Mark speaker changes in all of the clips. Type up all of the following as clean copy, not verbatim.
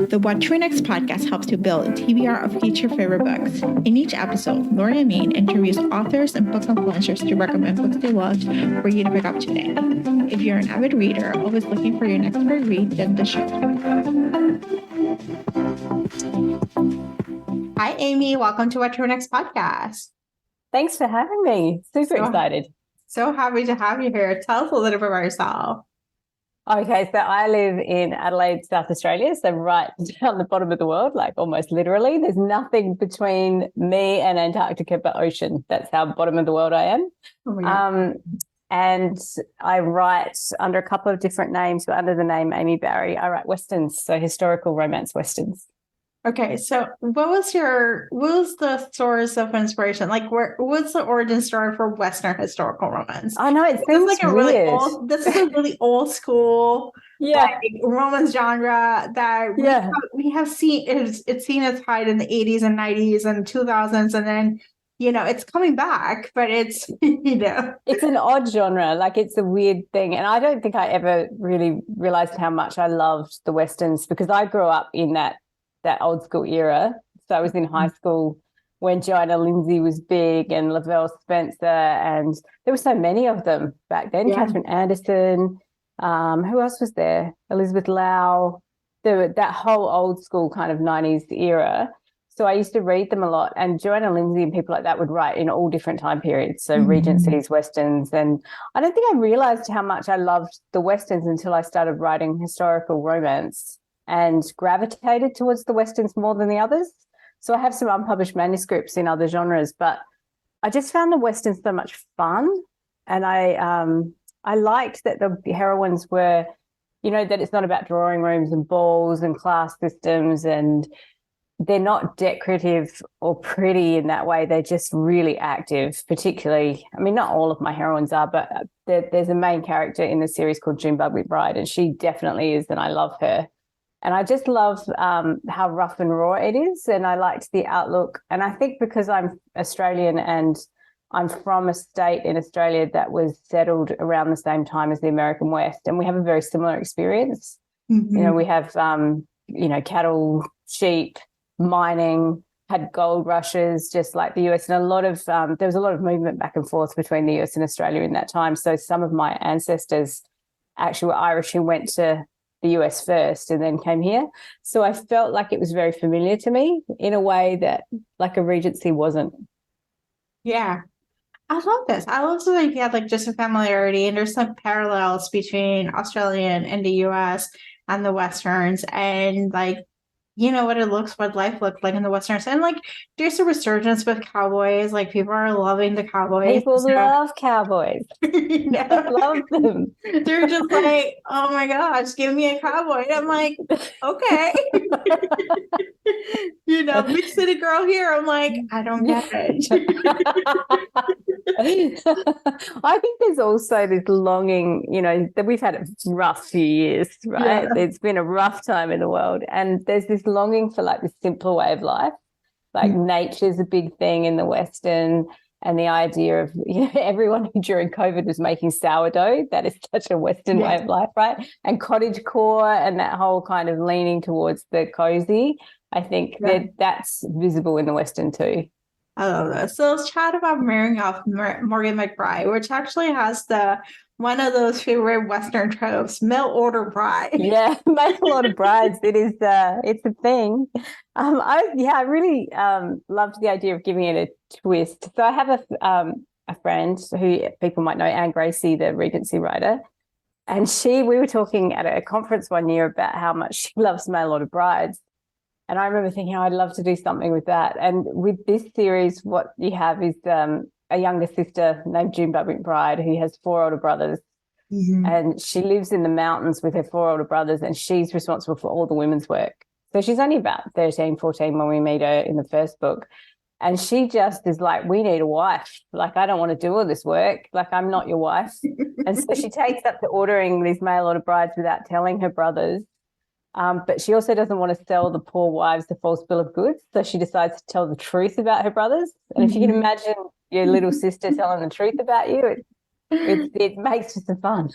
Speaker 1: The What to Next podcast helps you build a TBR of each your favorite books. In each episode, Lori and Maine interviews authors and book influencers to recommend books they loved for you to pick up today. If you're an avid reader, always looking for your next great read, then the show. Hi, Amy. Welcome to What to Next podcast.
Speaker 2: Thanks for having me. Super excited.
Speaker 1: So happy to have you here. Tell us a little bit about yourself.
Speaker 2: Okay, so I live in Adelaide, South Australia, so right down the bottom of the world, like almost literally. There's nothing between me and Antarctica but ocean. That's how bottom of the world I am. Oh, and I write under a couple of different names, but under the name Amy Barry, I write westerns, so historical romance westerns.
Speaker 1: Okay, so what was the source of inspiration? Like, what's the origin story for Western historical romance?
Speaker 2: I know it seems like weird.
Speaker 1: This is a really old school, romance genre that we have seen. It's seen its height in the 80s and 90s and 2000s, and then it's coming back, but it's
Speaker 2: it's an odd genre. Like, it's a weird thing, and I don't think I ever really realized how much I loved the westerns because I grew up in that old school era. So I was in high school when Joanna Lindsay was big and Lavelle Spencer, and there were so many of them back then. Catherine Anderson, who else was there? Elizabeth Lau. That whole old school kind of 90s era. So I used to read them a lot, and Joanna Lindsay and people like that would write in all different time periods, so Regency's westerns. And I don't think I realised how much I loved the westerns until I started writing historical romance and gravitated towards the westerns more than the others. So I have some unpublished manuscripts in other genres, but I just found the westerns so much fun. And I liked that the heroines were, that it's not about drawing rooms and balls and class systems, and they're not decorative or pretty in that way. They're just really active, particularly, I mean, not all of my heroines are, but there's a main character in the series called June Bugbee-Bride, and she definitely is, and I love her. And I just love how rough and raw it is, and I liked the outlook. And I think because I'm Australian and I'm from a state in Australia that was settled around the same time as the American West, and we have a very similar experience. We have, cattle, sheep, mining, had gold rushes, just like the US, and there was a lot of movement back and forth between the US and Australia in that time. So some of my ancestors actually were Irish who went to the US first and then came here. So I felt like it was very familiar to me in a way that like a Regency wasn't.
Speaker 1: Yeah. I love this. I love the idea like just a familiarity, and there's some parallels between Australian and the US and the Westerns, and like what life looked like in the Westerns. And like there's a resurgence with cowboys. Like people are loving the cowboys.
Speaker 2: People love cowboys. Love them.
Speaker 1: They're just like, oh my gosh, give me a cowboy. And I'm like, okay. Big city girl here. I'm like, I don't get it.
Speaker 2: I think there's also this longing, that we've had a rough few years, right? Yeah. It's been a rough time in the world, and there's this longing for like this simpler way of life. Like nature's a big thing in the Western, and the idea of everyone who during COVID was making sourdough, that is such a Western way of life, right? And cottagecore and that whole kind of leaning towards the cozy. I think that's visible in the Western too.
Speaker 1: I love this. So let's chat about marrying off Morgan McBride, which actually has one of those favorite Western tropes, mail order bride. Yeah,
Speaker 2: mail order brides. It is. It's a thing. I really loved the idea of giving it a twist. So I have a friend who people might know, Anne Gracie, the Regency writer, and we were talking at a conference one year about how much she loves mail order brides. And I remember thinking, I'd love to do something with that. And with this series, what you have is a younger sister named June Bugbee-Bride who has 4 older brothers. And she lives in the mountains with her 4 older brothers, and she's responsible for all the women's work. So she's only about 13, 14 when we meet her in the first book. And she just is like, we need a wife. Like, I don't want to do all this work. Like, I'm not your wife. And so she takes up to ordering these mail order brides without telling her brothers. But she also doesn't want to sell the poor wives the false bill of goods. So she decides to tell the truth about her brothers. And if you can imagine your little sister telling the truth about you, it makes for some fun.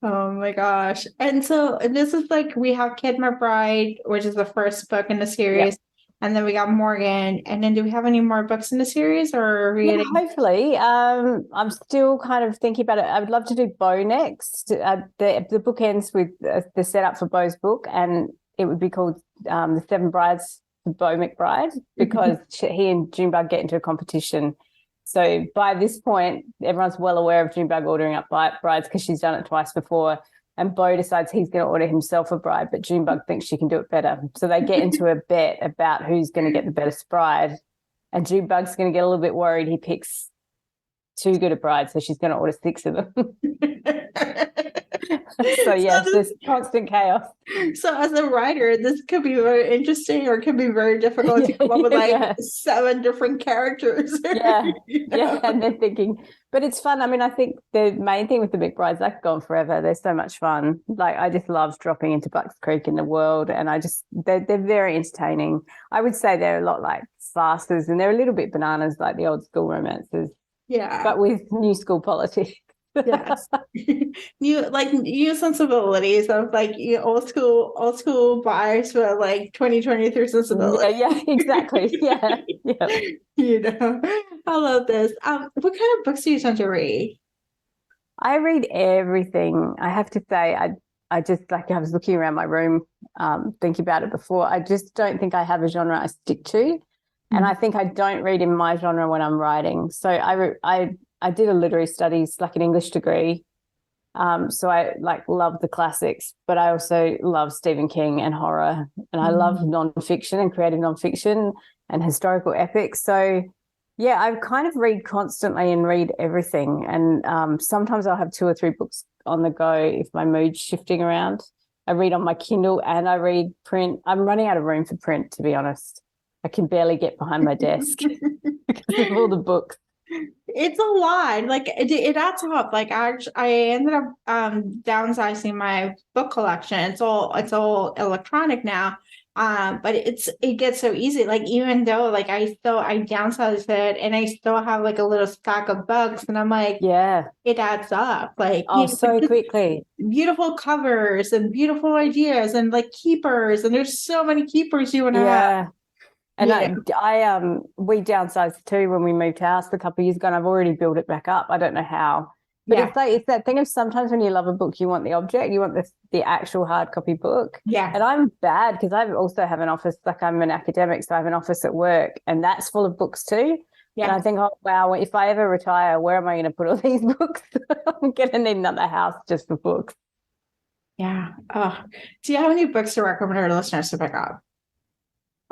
Speaker 1: Oh my gosh. And so this is like we have Kid McBride, which is the first book in the
Speaker 2: Yep.
Speaker 1: series. And then we got Morgan. And then do we have any more books in the series or are we
Speaker 2: Yeah,
Speaker 1: getting
Speaker 2: hopefully. I'm still kind of thinking about it. I would love to do Bo next. The book ends with the setup for Bo's book, and it would be called The Seven Brides for Bo McBride, because he and Junebug get into a competition. So by this point, everyone's well aware of Junebug ordering up brides because she's done it twice before. And Bo decides he's going to order himself a bride, but Junebug thinks she can do it better. So they get into a bet about who's going to get the better bride. And Junebug's going to get a little bit worried. He picks too good a bride, so she's going to order 6 of them. So yes, there's constant chaos.
Speaker 1: So as a writer, this could be very interesting or it could be very difficult to come up with like 7 different characters.
Speaker 2: Yeah.
Speaker 1: You know?
Speaker 2: Yeah. And they're thinking, but it's fun. I mean, I think the main thing with the McBrides, they've gone forever. They're so much fun. Like I just love dropping into Bucks Creek in the world, and they're very entertaining. I would say they're a lot like farces, and they're a little bit bananas like the old school romances.
Speaker 1: Yeah.
Speaker 2: But with new school politics.
Speaker 1: Yes. New sensibilities of like old school bias but like 2023 sensibility.
Speaker 2: Yeah, exactly. Yeah.
Speaker 1: I love this. What kind of books do you tend to read?
Speaker 2: I read everything. I have to say, I just like I was looking around my room, thinking about it before. I just don't think I have a genre I stick to, and I think I don't read in my genre when I'm writing. So I did a literary studies, like an English degree. So I like love the classics, but I also love Stephen King and horror, and I love nonfiction and creative nonfiction and historical epics. So yeah, I kind of read constantly and read everything. And sometimes I'll have 2 or 3 books on the go if my mood's shifting around. I read on my Kindle and I read print. I'm running out of room for print, to be honest. I can barely get behind my desk because of all the books.
Speaker 1: It's a lot. Like it adds up. Like I ended up downsizing my book collection. It's all electronic now. But it gets so easy. Like even though like I downsized it and I still have like a little stack of books, and I'm like,
Speaker 2: yeah,
Speaker 1: it adds up. Like
Speaker 2: so quickly.
Speaker 1: Beautiful covers and beautiful ideas and like keepers, and there's so many keepers you want to have.
Speaker 2: And we downsized too when we moved house a couple of years ago, and I've already built it back up. I don't know how, but it's that thing of sometimes when you love a book, you want the object, you want the actual hard copy book.
Speaker 1: Yeah.
Speaker 2: And I'm bad because I also have an office, like I'm an academic, so I have an office at work, and that's full of books too. Yeah. And I think, oh wow, if I ever retire, where am I going to put all these books? I'm going to need another house just for books.
Speaker 1: Yeah. Do you have any books to recommend our listeners to pick up?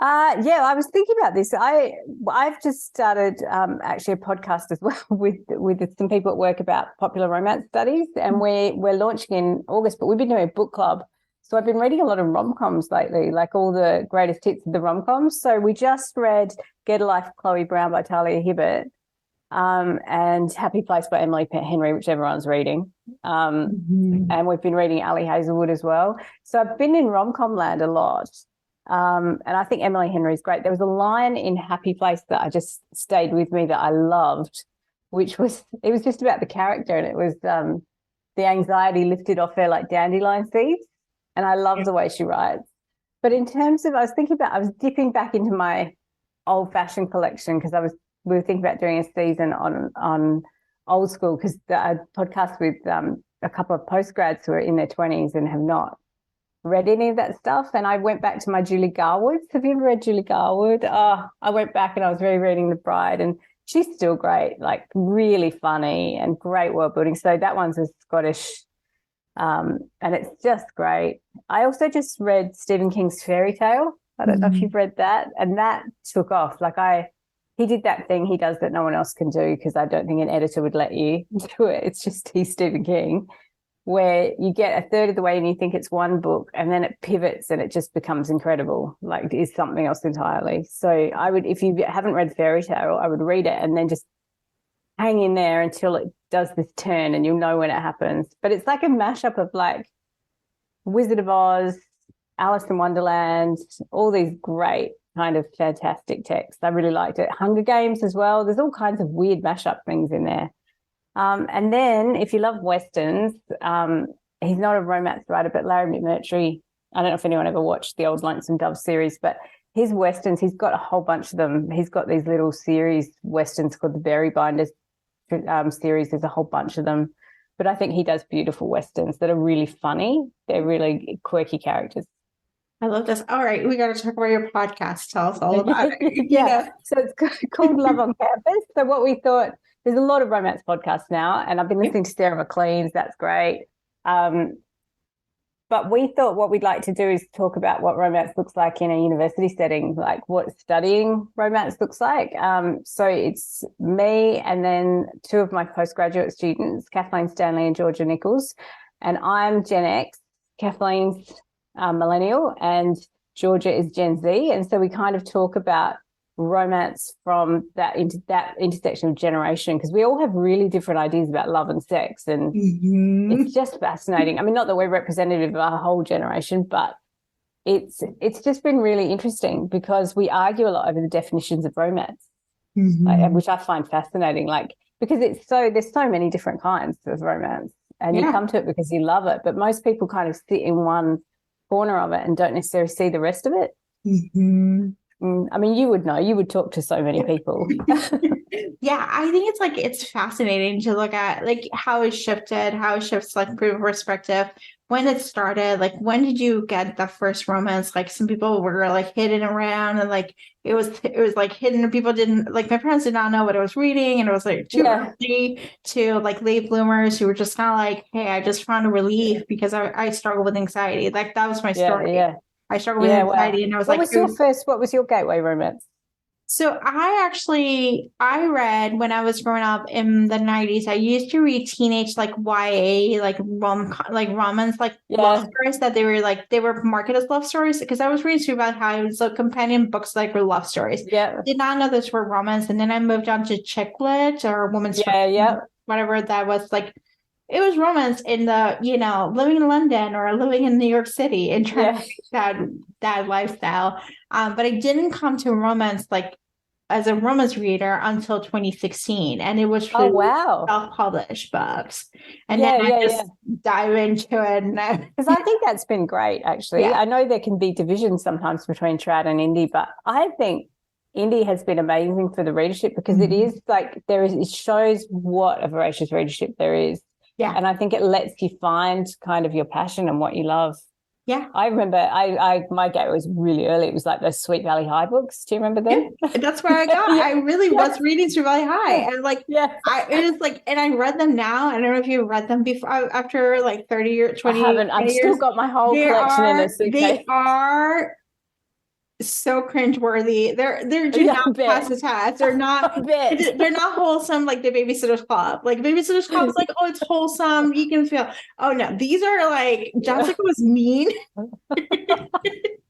Speaker 2: Yeah, I was thinking about this. I've just started actually a podcast as well with some people at work about popular romance studies, and we're launching in August. But we've been doing a book club, so I've been reading a lot of rom-coms lately, like all the greatest hits of the rom-coms. So we just read Get a Life, Chloe Brown by Talia Hibbert, and Happy Place by Emily Henry, which everyone's reading. And we've been reading Ali Hazelwood as well. So I've been in rom-com land a lot. And I think Emily Henry's great. There was a line in Happy Place that I just stayed with me that I loved, it was just about the character, and it was the anxiety lifted off her like dandelion seeds. And I love the way she writes. But in terms of, I was dipping back into my old-fashioned collection because we were thinking about doing a season on old school, because I podcast with a couple of postgrads who are in their 20s and have not read any of that stuff. And I went back to my Julie Garwoods. Have you ever read Julie Garwood? I went back and I was rereading The Bride, and she's still great, like really funny and great world building. So that one's a Scottish, and it's just great. I also just read Stephen King's Fairy Tale. I don't know if you've read that, and that took off. Like he did that thing he does that no one else can do, because I don't think an editor would let you do it. It's just he's Stephen King, where you get a third of the way and you think it's one book, and then it pivots and it just becomes incredible, like it is something else entirely. So I would, if you haven't read Fairy Tale, I would read it and then just hang in there until it does this turn, and you'll know when it happens. But it's like a mashup of like Wizard of Oz, Alice in Wonderland, all these great kind of fantastic texts. I really liked it. Hunger Games as well. There's all kinds of weird mashup things in there. And then if you love Westerns, he's not a romance writer, but Larry McMurtry, I don't know if anyone ever watched the old Lonesome Dove series, but his Westerns, he's got a whole bunch of them. He's got these little series, Westerns called the Berry Binders series. There's a whole bunch of them. But I think he does beautiful Westerns that are really funny. They're really quirky characters.
Speaker 1: I love this. All right, we got to talk about your podcast. Tell us all about it.
Speaker 2: Yeah, so it's called Love on Campus. So what we thought, there's a lot of romance podcasts now, and I've been listening to Sarah McLean's. That's great. But we thought what we'd like to do is talk about what romance looks like in a university setting, like what studying romance looks like. So it's me and then two of my postgraduate students, Kathleen Stanley and Georgia Nichols, and I'm Gen X. Kathleen's millennial and Georgia is Gen Z. And so we kind of talk about romance from that intersection of generation, because we all have really different ideas about love and sex, and it's just fascinating. I mean, not that we're representative of our whole generation, but it's just been really interesting because we argue a lot over the definitions of romance, which I find fascinating, like because there's so many different kinds of romance, and you come to it because you love it, but most people kind of sit in one corner of it and don't necessarily see the rest of it. I mean, you would know, you would talk to so many people.
Speaker 1: Yeah, I think it's fascinating to look at like how it shifts like perspective, when it started, like when did you get the first romance? Like some people were like hidden around, and like it was like hidden, and people didn't, like my parents did not know what I was reading, and it was like too early to like late bloomers who were just kind of like, hey, I just found a relief because I struggle with anxiety. Like that was my story. I struggled with anxiety, and I was
Speaker 2: what was your gateway romance?
Speaker 1: So I read when I was growing up in the 90s, I used to read teenage like YA, like romance, like love stories that they were marketed as love stories, because I was reading Sue about how it was like companion books like were love stories.
Speaker 2: Yeah.
Speaker 1: Did not know those were romance. And then I moved on to chick lit or woman's whatever that was, like it was romance in the, living in London or living in New York City and trying to make that lifestyle. But I didn't come to romance like as a romance reader until 2016. And it was through self-published books. And then I just dive into it.
Speaker 2: Because I think that's been great, actually. I know there can be divisions sometimes between trad and indie, but I think indie has been amazing for the readership, because it is like it shows what a voracious readership there is. Yeah. And I think it lets you find kind of your passion and what you love. Yeah. I remember my gateway was really early. It was like those Sweet Valley High books. Do you remember them?
Speaker 1: Yeah, that's where I got. I really was reading Sweet Valley High. And like, and I read them now. I don't know if you read them before, after like 30 years, 20
Speaker 2: I haven't. I've still got my whole collection in a suitcase.
Speaker 1: They are so cringeworthy. They're do not pass the test. They're not they're not wholesome like the Babysitter's Club. Like Babysitter's Club is like, oh, it's wholesome. You can feel. Oh no, these are like Jessica was mean.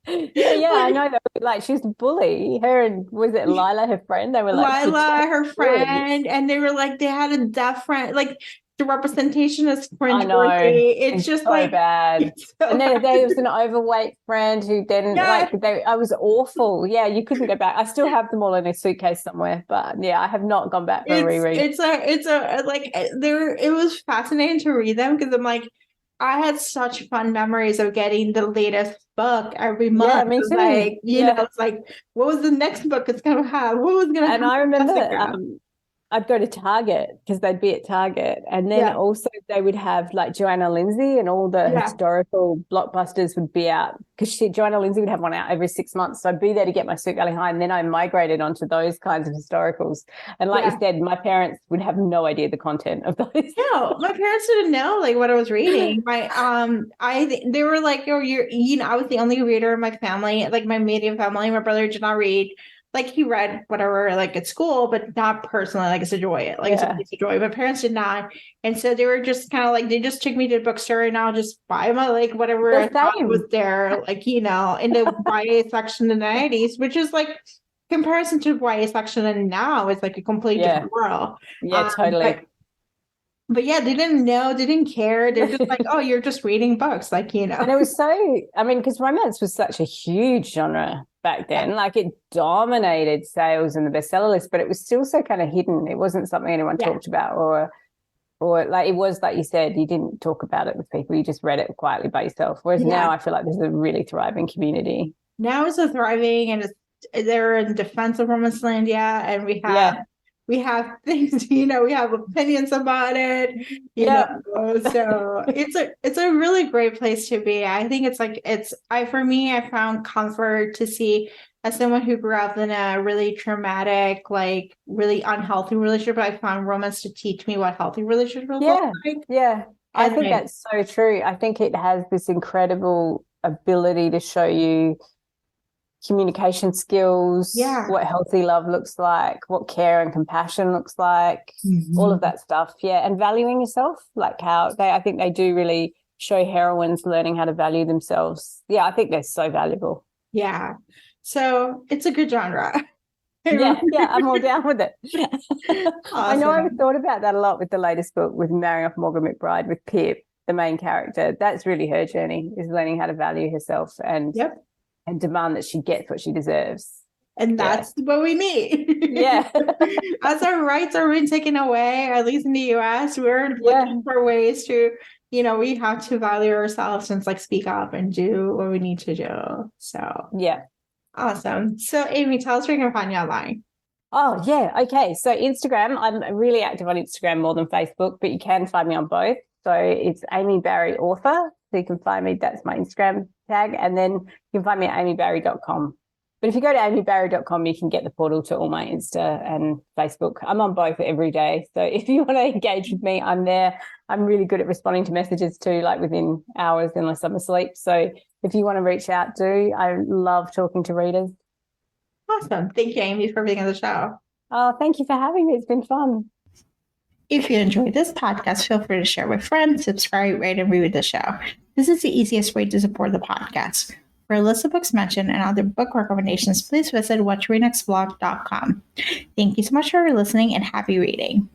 Speaker 2: I know that. Like she's a bully. Her and was it Lila, her friend? They were like
Speaker 1: Lila, her friend, and they were like they had a deaf friend. Like the representation is cringeworthy. It's just
Speaker 2: so
Speaker 1: like
Speaker 2: bad. And then there was an overweight friend who didn't I was awful. Yeah, you couldn't go back. I still have them all in a suitcase somewhere, but I have not gone back for a reread.
Speaker 1: It was fascinating to read them, because I'm like, I had such fun memories of getting the latest book every month. Yeah, me too. Like, it's like, what was the next book it's gonna have? What was gonna happen?
Speaker 2: And I remember I'd go to Target, because they'd be at Target, and then also they would have like Joanna Lindsay, and all the historical blockbusters would be out, because Joanna Lindsay would have one out every 6 months. So I'd be there to get my Sweet Valley High, and then I migrated onto those kinds of historicals. And like you said, my parents would have no idea the content of those.
Speaker 1: No, my parents didn't know like what I was reading. They were like, oh, I was the only reader in my family, like my immediate family. My brother did not read. Like he read whatever like at school, but not personally, like it's a joy. Like it's a piece of joy. My parents did not. And so they were just kind of like, they just took me to the bookstore, and I'll just buy my like whatever I thought was there, like, in the YA section in the 90s, which is like comparison to YA section and now it's like a completely different world.
Speaker 2: Yeah, totally.
Speaker 1: But they didn't know, they didn't care. They're just like, oh, you're just reading books, like, And
Speaker 2: it was because romance was such a huge genre back then. Like it dominated sales and the bestseller list, but it was still so kind of hidden. It wasn't something anyone talked about, or Or like it was like you said, you didn't talk about it with people, you just read it quietly by yourself. Whereas now I feel like there's a really thriving community.
Speaker 1: Now it's a thriving, and they're in defense of Romanslandia, and we have things, we have opinions about it, so it's a really great place to be. I think for me, I found comfort to see, as someone who grew up in a really traumatic, like really unhealthy relationship, I found romance to teach me what healthy relationships look like.
Speaker 2: Yeah. I think that's so true. I think it has this incredible ability to show you communication skills, what healthy love looks like, what care and compassion looks like, all of that stuff. Yeah. And valuing yourself, like how I think they do really show heroines learning how to value themselves. Yeah, I think they're so valuable.
Speaker 1: Yeah. So it's a good genre.
Speaker 2: Yeah, I'm all down with it.
Speaker 1: Awesome.
Speaker 2: I know I've thought about that a lot with the latest book, with Marrying Off Morgan McBride, with Pip, the main character. That's really her journey, is learning how to value herself and demand that she gets what she deserves.
Speaker 1: And that's what we need.
Speaker 2: Yeah.
Speaker 1: As our rights are being taken away, at least in the US, we're looking for ways to, we have to value ourselves and speak up and do what we need to do. So awesome. So Amy, tell us where you can find you online.
Speaker 2: Oh, yeah. Okay. So Instagram, I'm really active on Instagram more than Facebook, but you can find me on both. So it's Amy Barry Author. So you can find me, that's my Instagram tag. And then you can find me at amybarry.com. But if you go to amybarry.com, you can get the portal to all my Insta and Facebook. I'm on both every day. So if you want to engage with me, I'm there. I'm really good at responding to messages too, like within hours, unless I'm asleep. So if you want to reach out, I love talking to readers.
Speaker 1: Awesome. Thank you, Amy, for being on the show.
Speaker 2: Oh, thank you for having me. It's been fun.
Speaker 1: If you enjoyed this podcast, feel free to share with friends, subscribe, rate, and review the show. This is the easiest way to support the podcast. For a list of books mentioned and other book recommendations, please visit whattoreadnextblog.com. Thank you so much for listening, and happy reading.